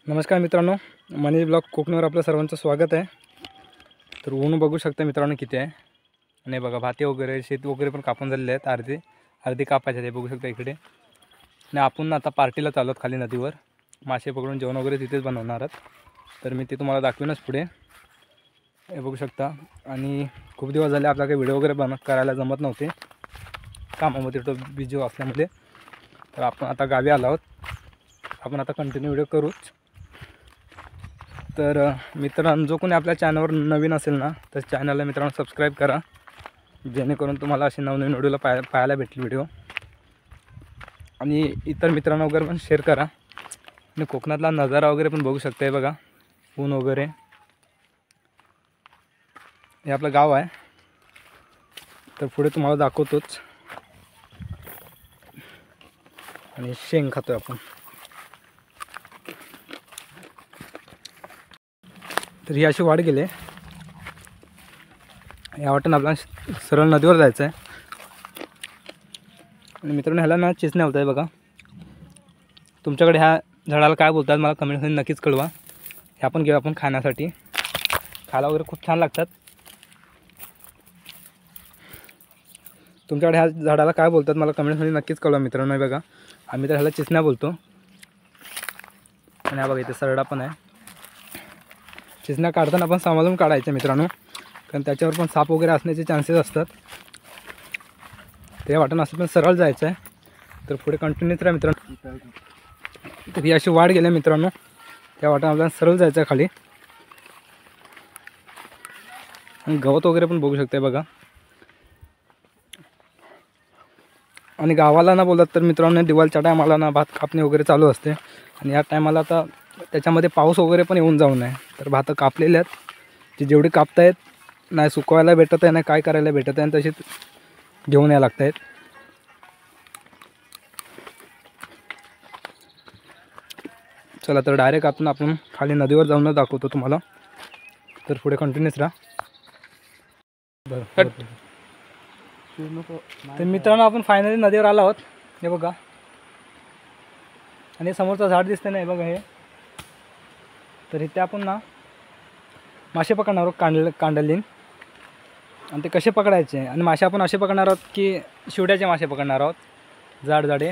नमस्कार मित्रांनो, मनीष ब्लॉग कोकणीवर आपलं सर्वांचं स्वागत आहे। तर ऊन बघू शकता मित्रांनो किती आहे आणि बघा भाते वगैरे शेती वगैरे पण कापून झालेले आहेत। अर्धे कापायचे ते बघू शकता इकडे। आणि आपण आता पार्टीला चाललोत खाली नदीवर, मासे पकडून जेवण वगैरे तिथेच बनवणार आहोत। तर मी ते तुम्हाला दाखवेनच पुढे, हे बघू शकता। आणि खूप दिवस झाले आपला काही व्हिडिओ वगैरे करायला जमत नव्हते, कामामध्ये तो बिझी असल्यामुळे। तर आपण आता गावी आलो आहोत, आपण आता कंटिन्यू व्हिडिओ करूच। तर मित्रांनो, जो कोणी आपल्या चॅनलवर नवीन असेल ना, तर चॅनलला मित्रांनो सबस्क्राईब करा, जेणेकरून तुम्हाला असे नवनवीन व्हिडिओला पाहायला भेटतील व्हिडिओ। आणि इतर मित्रांना वगैरे पण शेअर करा। आणि कोकणातला नजारा वगैरे पण बघू शकताय बघा, ऊन वगैरे। हे आपलं गाव आहे, तर पुढे तुम्हाला दाखवतोच। आणि शेंग खातोय आपण। तर ही अशी वाट गेले, या वाटेनं आपल्याला सरळ नदीवर जायचं आहे। आणि मित्रांनो, ह्याला ना चिचण्या होत आहे बघा। तुमच्याकडे ह्या झाडाला काय बोलतात मला कमेंटमध्ये नक्कीच कळवा। हे आपण घेऊ आपण खाण्यासाठी, खायला वगैरे खूप छान लागतात। तुमच्याकडे ह्या झाडाला काय बोलतात मला कमेंटमध्ये नक्कीच कळवा मित्रांनो। हे बघा, आम्ही तर ह्याला चिचण्या बोलतो। आणि हा बघा इथे सरडा पण आहे। चिचण्या काढताना आपण सांभाळून काढायचं मित्रांनो, कारण त्याच्यावर पण साप वगैरे असण्याचे चान्सेस असतात। ते वाटण असं पण सरळ जायचं आहे। तर पुढे कंटिन्यूच राहा मित्रांनो। तर ही अशी वाट गेली मित्रांनो, त्या वाटण आपल्याला सरळ जायचं आहे खाली। आणि गवत वगैरे पण बघू शकते बघा। आणि गावाला ना बोलत तर मित्रांनो, दिवाळीच्या टायमाला ना भात कापणी वगैरे चालू असते। आणि या टायमाला आता त्याच्यामध्ये पाऊस वगैरे पण येऊन जाऊ नये, तर भातं कापलेले आहेत, जे जेवढी कापतायत नाही सुकवायला भेटत आहे, नाही काय करायला भेटत आहे, तसेच घेऊन यायला लागत आहेत। चला तर डायरेक्ट आपण खाली नदीवर जाऊन दाखवतो तुम्हाला। तर पुढे कंटिन्यूच राहा। बरं, तर मित्रांनो, आपण फायनली नदीवर आलो आहोत। हे बघा, आणि समोरचं झाड दिसतंय ना, हे बघा हे। तर इथे आपण ना मासे पकडणार आहोत, कांडलीन। आणि ते कसे पकडायचे, आणि मासे आपण असे पकडणार आहोत की शिवड्याचे मासे पकडणार आहोत, जाडे।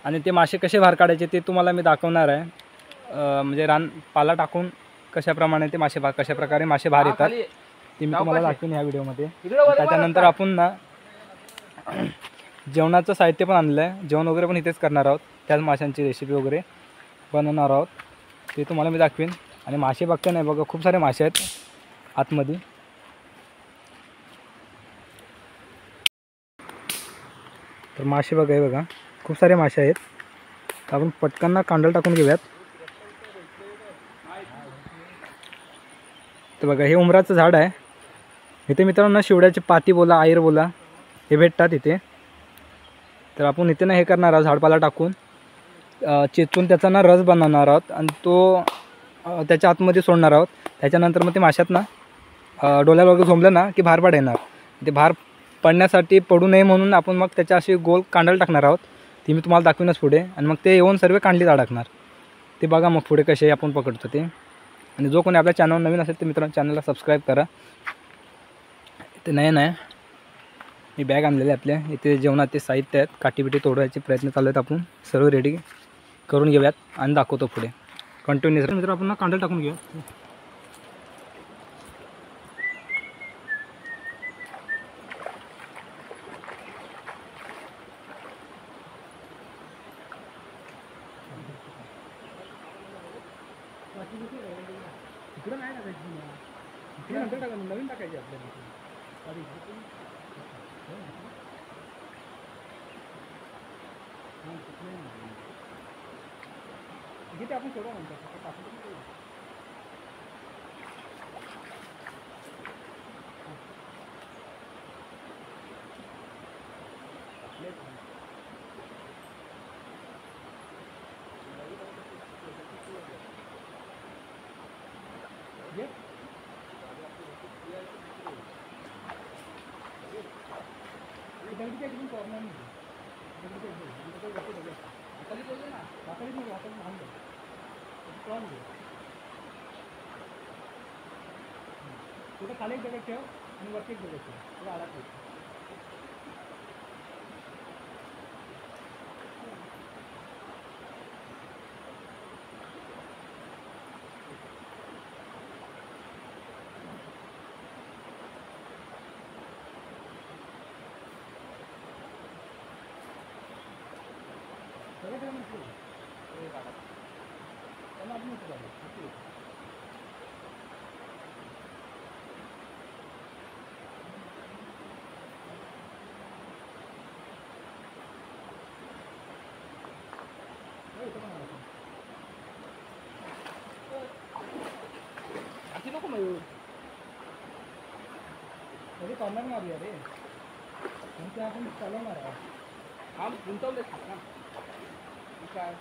आणि ते मासे कसे बाहेर काढायचे ते तुम्हाला मी दाखवणार आहे। म्हणजे पाला टाकून कशाप्रमाणे ते मासे कशाप्रकारे मासे बाहेर येतात ते मी तुम्हाला दाखवेन ह्या व्हिडिओमध्ये। त्याच्यानंतर आपण ना जेवणाचं साहित्य पण आणलं आहे, जेवण वगैरे पण इथेच करणार आहोत। त्याच माशांची रेसिपी वगैरे बनवणार आहोत, ते तुम्हाला मी दाखवेन। आणि मासे बघता नाही बघा, खूप सारे मासे आहेत आतमध्ये। तर मासे बघा, हे बघा खूप सारे मासे आहेत। तर आपण पटकन कांडल टाकून घेऊयात। तर बघा, हे उमराचं झाड आहे। इथे मित्रांनो शिवड्याची पाती बोला, आयर बोला, हे भेटतात इथे। तर आपण इथे ना हे करणार आहोत, झाडपाला टाकून चेचून त्याचा ना रस बनवणार आहोत, आणि तो त्याच्या आतमध्ये सोडणार आहोत। त्याच्यानंतर मग ते माशात ना डोल्याला वगैरे झोंबलं ना की बाहेर येणार। ते बाहेर पडण्यासाठी पडू नये म्हणून आपण मग त्याच्या अशी गोल कांडल टाकणार आहोत, ती मी तुम्हाला दाखवीनच पुढे। आणि मग ते येऊन सर्व कांडलीत अडकणार। ते बघा मग पुढे कसे आपण पकडतो ते। आणि जो कोणी आपल्या चॅनलवर नवीन असेल तर मित्रांनो चॅनलला सबस्क्राईब करा। इथे नाही मी बॅग आणलेले आपल्या इथे, जेवणाचे साहित्य आहेत, काठीबिटी तोडवायचे प्रयत्न चालू आहेत। आपण सर्व रेडी करून घेऊयात आणि दाखवतो पुढे कंटिन्यू मित्रांनो। आपण ना कांडल टाकून घेऊया। इकडे नाही टाकायची, इकडे नंतर टाका, नवीन टाकायची आपल्याला। इथे आपण सोडा नंतर कुठं खाली एक दगड ठेव आणि वरती एक दगड ठेव, तुला आला ठेव. नको मयूर कधी कॉर्नर मारूया रे ते आपण चालवणार आहे. हा गुंतवले काय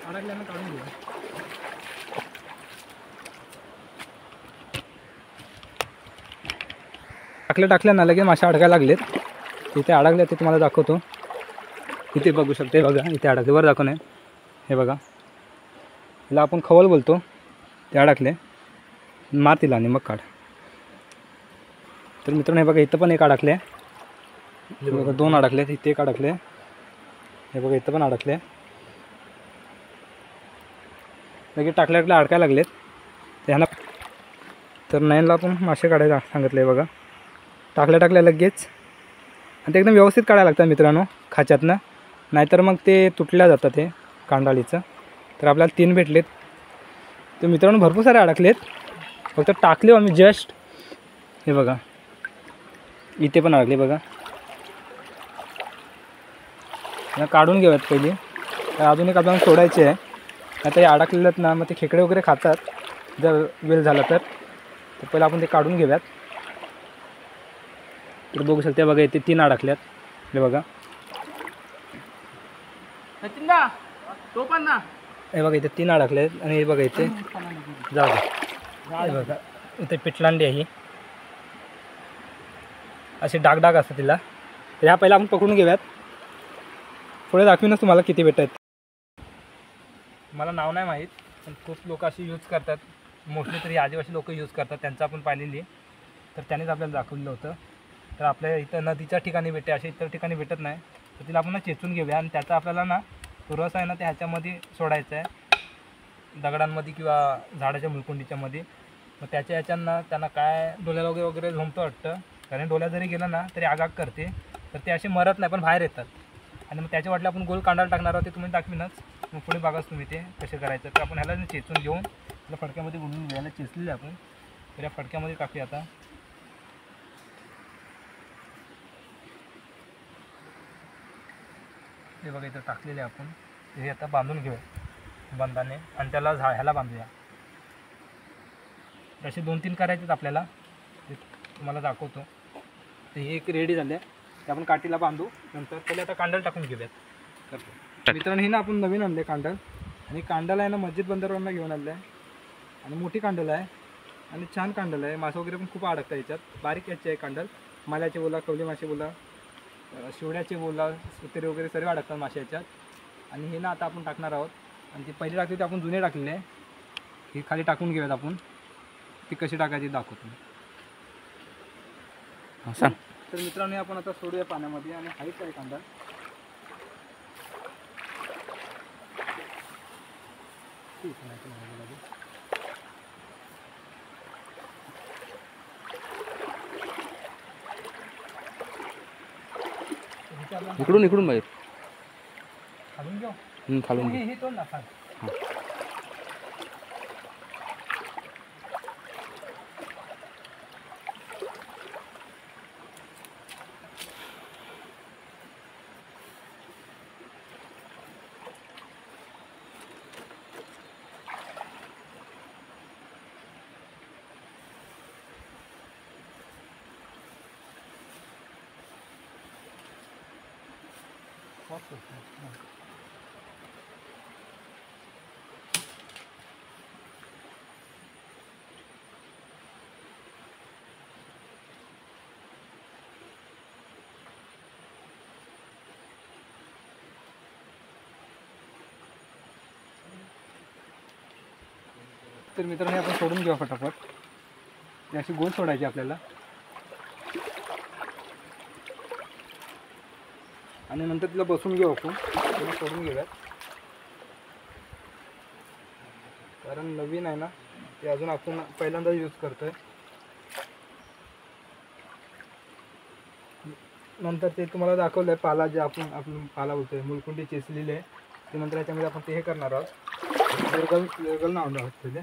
अडकल्यानं काढून घेऊ. टाकल्या ना लगेच मासे अडकायला लागलेत. इथे अडकले ते तुम्हाला दाखवतो. इथे बघू शकते बघा, इथे अडकले वर दाखवणे. हे बघा, हिला आपण खवल बोलतो. ते अडकले, मार तिला आणि मग काढ. तर मित्रांनो हे बघा, इथं पण एक अडकले. हे बघा 2 अडकले, इथे एक अडकले. हे बघा इथं पण अडकले. लगेच टाकल्या अडकायला लागलेत त्यांना. तर नयनला आपण मासे काढायला सांगितले बघा. टाकल्या लगेच, आणि ते एकदम व्यवस्थित काढायला लागतात मित्रांनो खाच्यातनं, नाहीतर मग ते तुटल्या जातात हे कांडाळीचं. तर आपल्याला 3 भेटलेत. तर मित्रांनो भरपूर सारे अडकलेत. फक्त टाकले आम्ही जस्ट. हे बघा इथे पण अडकले बघा. काढून घेऊयात पहिली. तर अजून एक आपल्याला सोडायचे आहे. आता हे अडकलेलेत ना, मग ते खेकडे वगैरे खातात जर वेल झाला तर. पहिलं आपण ते काढून घेऊयात. तर बघू शकते बघा, इथे 3 अडकल्यात. हे बघा, तो पण ना. हे बघा इथे 3 अडकलेत. आणि हे बघा इथे जाऊ दे. हे बघा इथे पिठलांडी आहे ही, असे डाग असतात तिला. तर ह्या पहिला आपण पकडून घेऊयात. पुढे दाखवीनच तुम्हाला किती भेटत आहेत. मला नाव नाही माहीत, पण खूप लोक अशी यूज करतात. मोस्टली तरी आदिवासी लोक यूज करतात. त्यांचं आपण पाहिलेली, तर त्यानेच आपल्याला दाखवलेलं होतं. तर आपल्या इथं नदीच्या ठिकाणी भेटते, अशा इतर ठिकाणी भेटत नाही. तर तिला आपण चेचून घेऊया, आणि त्याचा आपल्याला ना तो रस आहे ना ते ह्याच्यामध्ये सोडायचा आहे, दगडांमध्ये किंवा झाडाच्या मुळकुंडीच्यामध्ये. मग त्याच्या ह्याच्यांना त्यांना काय डोल्याला वगैरे झोंबतं वाटतं. कारण डोल्या जरी गेलं ना तरी आगाग करते. तर ते असे मरत नाही, पण बाहेर येतात. आणि मग त्याच्या वाटले आपण गोल कांडाला टाकणार आहोत, ते तुम्ही दाखवीनच. मग पुढे बघाच तुम्ही ते कसे करायचं. तर आपण ह्याला चेचून घेऊन त्याला फडक्यामध्ये गुंडून घ्यायला चेचलेलं आपण. तर या फडक्यामध्ये टाकूया आता. हे बघा इथं टाकलेले आपण. हे आता बांधून घेऊया बंधाने, आणि त्याला ह्याला बांधूया. असे 2-3 करायचेच आपल्याला, ते तुम्हाला दाखवतो. तर हे एक रेडी झाले, ते आपण काठीला बांधू. नंतर पहिले आता कांडल टाकून घेऊयात. मित्रांनो हे ना आपण नवीन आणले कांडल. आणि कांडाला आहे ना मस्जिद बंदरवरनं घेऊन आलं आहे आणि मोठी कांडल आहे आणि छान कांडल आहे. मासे वगैरे पण खूप अडकतात याच्यात. बारीक याची आहे कांडल. माल्याचे बोला, कवली मासे बोला, शिवड्याचे बोला, सुतेरे वगैरे सर्व अडकतात मासे याच्यात. आणि हे ना आता आपण टाकणार आहोत. आणि ती पहिली टाकली होती आपण जुने टाकलेले आहे. ही खाली टाकून घेऊयात आपण. ती कशी टाकायची दाखवतो. सांग. तर मित्रांनो आपण आता सोडूया पाण्यामध्ये आणि हाईच आहे कांदा. इकडून बाहेर खालून घेऊ. खालून हे तोड ना खाल. तर मित्रांनो आपण सोडून घेऊ फटाफट. ही अशी गोल सोडायची आपल्याला आणि नंतर तिला बसून घेऊ आपण. तिला सोडून घेऊयात कारण नवीन आहे ना ते अजून आपण पहिल्यांदा यूज करतोय. नंतर ते तुम्हाला दाखवलं आहे पाला जे आपण पाला बोलतोय मुलकुंडी चेचलेली आहे ते. नंतर याच्यामध्ये आपण ते हे करणार आहोत. लेगल नाव आहोत पहिले.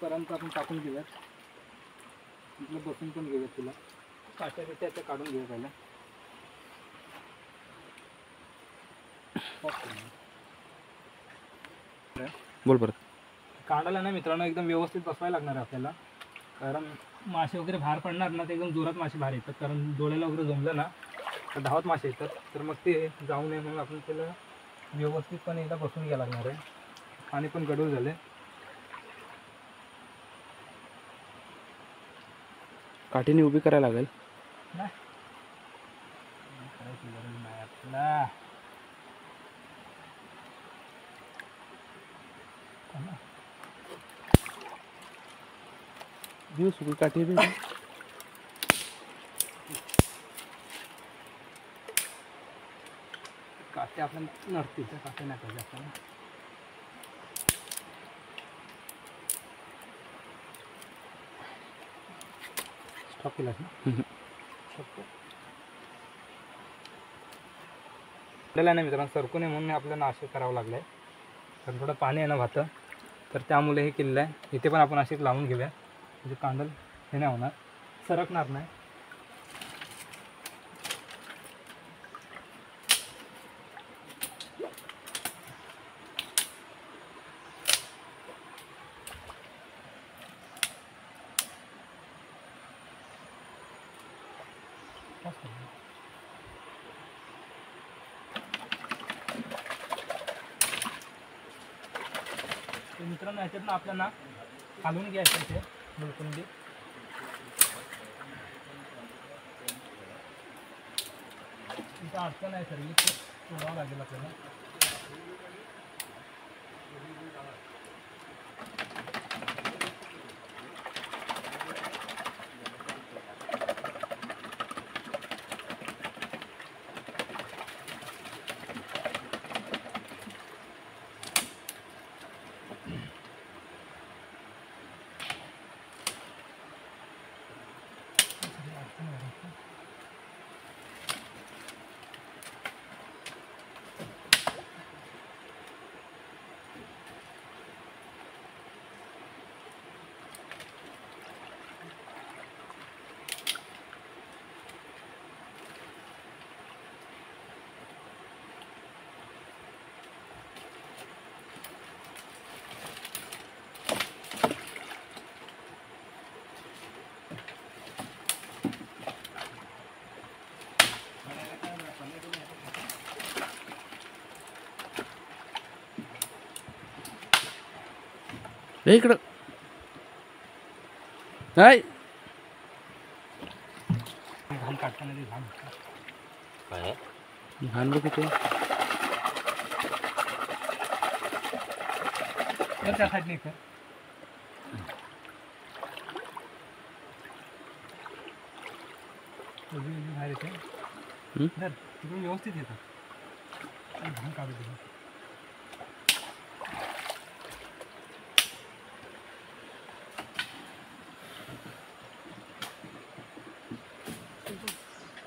पर्यंत आपण टाकून घेऊयात. तिथलं बसून पण घेऊयात. तुला काट्या त्या काढून घेऊया पहिला. बोल परत. कांडाला ना मित्रांनो एकदम व्यवस्थित बसवायला लागणार आहे आपल्याला. कारण मासे वगैरे बाहेर पडणार ना ते एकदम जोरात मासे बाहेर येतात. कारण डोळ्याला वगैरे जमलं ना तर धावत मासे येतात. तर मग ते जाऊ नये म्हणून आपण त्याला व्यवस्थितपणे एकदा बसून घ्यायला लागणार आहे. पाणी पण गडूळ झाले. काठीने उभी करायला लागेल. नाही करायची गरज नाही आपल्याला. देऊ सुकू काठी बी. काटे आपण नडतील त्या काटे नाही पाहिजे आपल्याला. स्टॉप केलास ना. आपल्याला नाही मित्रांनो सरकू नये म्हणून आपल्याला नाश करावं लागलं आहे. कारण थोडं पाणी आहे ना भातं तर त्यामुळे हे केलेलं आहे. इथे पण आपण अशीच लावून घेऊया म्हणजे कांडल हे नाही होणार, सरकणार नाही. मित्रांनो ह्याच्यातनं आपल्याला घालून घ्यायचं ते मुलकुंडी. तिथं अडचण आहे सर्व सोडावं लागेल आपल्याला. इकडं नाही घाण काढताना ते घाण घाण बघ किती तर त्या साईडने कर बाहेर येते तर तिकडून व्यवस्थित येतं घाण काढू दे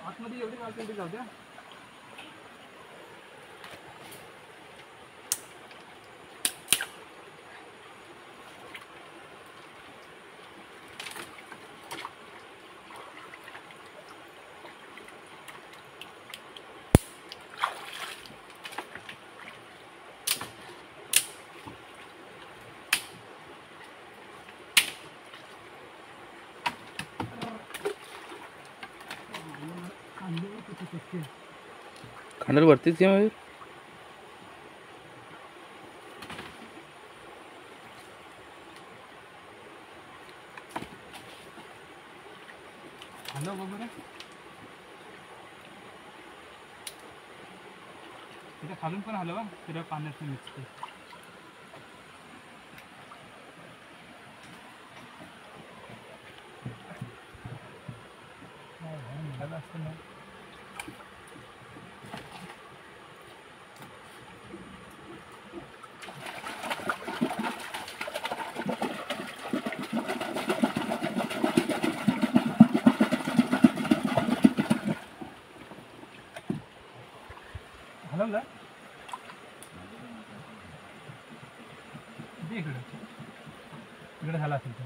आतमध्ये एवढी मार्केट जाऊ द्या खांडाला वरतीच घे मग हॅलो बघू तिथे खालून पण हलवा सगळं पाण्यात मिक्स कर असतं ना हलवलं इकडे झाला असेल तर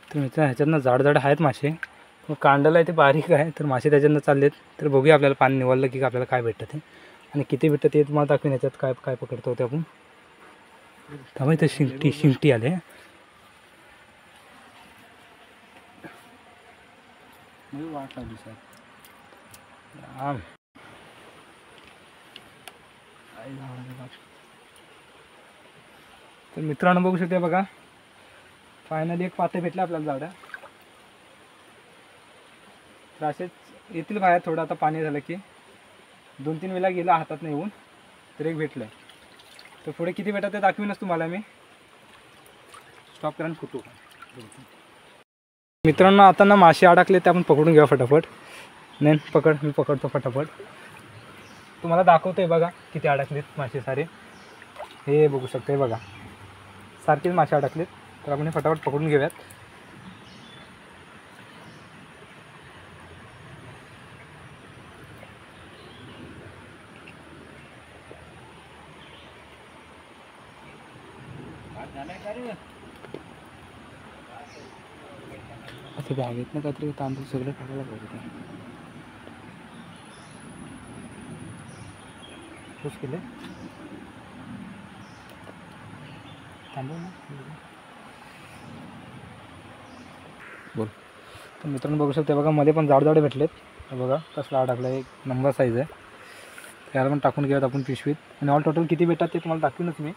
तर मित्र ह्याच्यातनं जाड जाड आहेत मासे मग कांडाला ते बारीक आहे तर मासे त्याच्यातनं चाललेत तर बघूया आपल्याला पाणी निवडलं की आपल्याला काय भेटतं ते आणि किती भेटतं ते तुम्हाला दाखवेन ह्याच्यात काय काय पकडतो ते आपण त्यामुळे इथं शिंगटी आले वाट लागली सर तर मित्रांनो बघू शकते बघा फायनली एक पाते भेटले आपल्याला जाड्या तर असेच येतील बाहेर थोडं आता पाणी झालं की 2-3 वेळा गेला हातात नाही येऊन तर एक भेटलं तर पुढे किती भेटत ते दाखवीनच तुम्हाला मी स्टॉप करा फुटू मित्रांनो आता ना मासे अडकले ते आपण पकडून घ्या फटाफट नाही पकड मी पकडतो फटाफट तुम्हाला दाखवतोय बघा किती अडकलेत मासे सारे हे बघू शकते बघा सारखेच मासे अडकलेत तर आपण हे फटाफट पकडून घेऊयात आता बॅगेत ना काहीतरी तांदूळ सगळं टाकायला पाहिजे खुश केले थांबव ना बोल तर मित्रांनो बघू शकते बघा मध्ये पण जाड भेटलेत बघा कसला अडकला एक नंबर साईज आहे त्याला पण टाकून घेऊयात आपण पिशवीत आणि ऑल टोटल किती भेटतात ते तुम्हाला दाखवीनच मी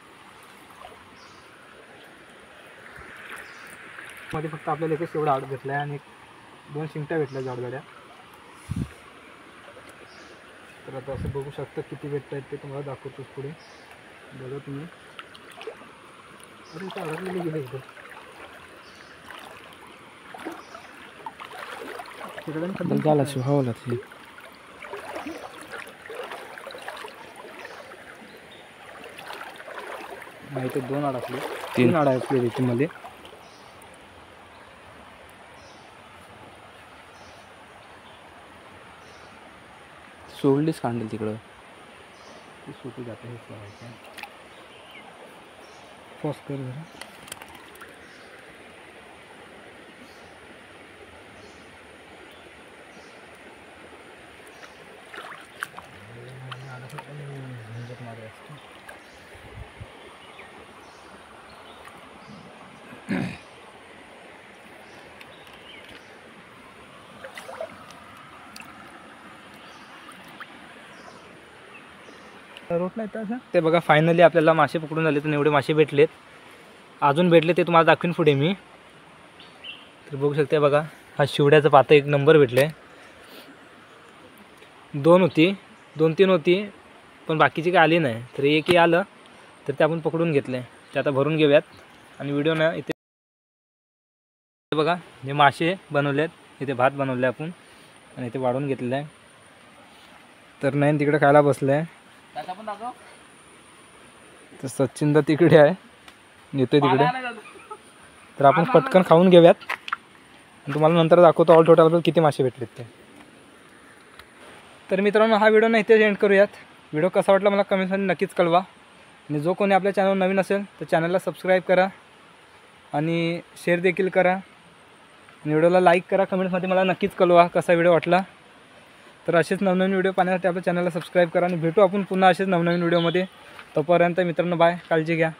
मध्ये फक्त आपल्याला एकच एवढा आड भेटला आहे आणि 2 शिंगट्या भेटल्या जाडगाड्या तर आता असं बघू शकता किती भेटत आहेत ते तुम्हाला दाखवतोच पुढे बघा तुम्ही अरे इथं अडकलेले गेले इथं तिकडे झाला शिवावला ते नाही इथे 2 अडकले, 3 अडकले त्याच्यामध्ये. सोडलीच कांडेल तिकडं. ते सुटू जातं हे सोडायचं. पॉज कर जरा. रोट नाही तर ते बघा फायनली आपल्याला मासे पकडून झाले. तर एवढे मासे भेटलेत, अजून भेटले ते तुम्हाला दाखवीन पुढे मी. तर बघू शकते बघा, हा शिवड्याचं पातं 1 नंबर भेटलं आहे. 2 होती, 2-3 होती, पण बाकीची काय आली नाही. तर एकही आलं तर ते आपण पकडून घेतले. ते आता भरून घेऊयात आणि व्हिडिओ ना इथे बघा हे मासे बनवलेत. इथे भात बनवले आपण आणि इथे वाढून घेतलेलं आहे. तर नाही तिकडे खायला बसलं आहे. तर सचिन तर तिकडे आहे, येतोय तिकडे. तर आपण पटकन खाऊन घेऊयात आणि तुम्हाला नंतर दाखवतो ऑल टोटल किती मासे भेटलेत ते. तर मित्रांनो हा व्हिडिओ ना इथे एंड करूयात. व्हिडिओ कसा वाटला मला कमेंट्समध्ये नक्कीच कळवा. आणि जो कोणी आपल्या चॅनलवर नवीन असेल तर चॅनलला सबस्क्राईब करा आणि शेअर देखील करा. आणि व्हिडिओला लाईक करा. कमेंट्समध्ये मला नक्कीच कळवा कसा व्हिडिओ वाटला. तर असेच नवनवीन व्हिडिओ पाहण्यासाठी आपल्या चॅनलला सबस्क्राईब करा आणि भेटू आपण पुन्हा असेच नवनवीन व्हिडिओमध्ये. तोपर्यंत मित्रांनो बाय, काळजी घ्या.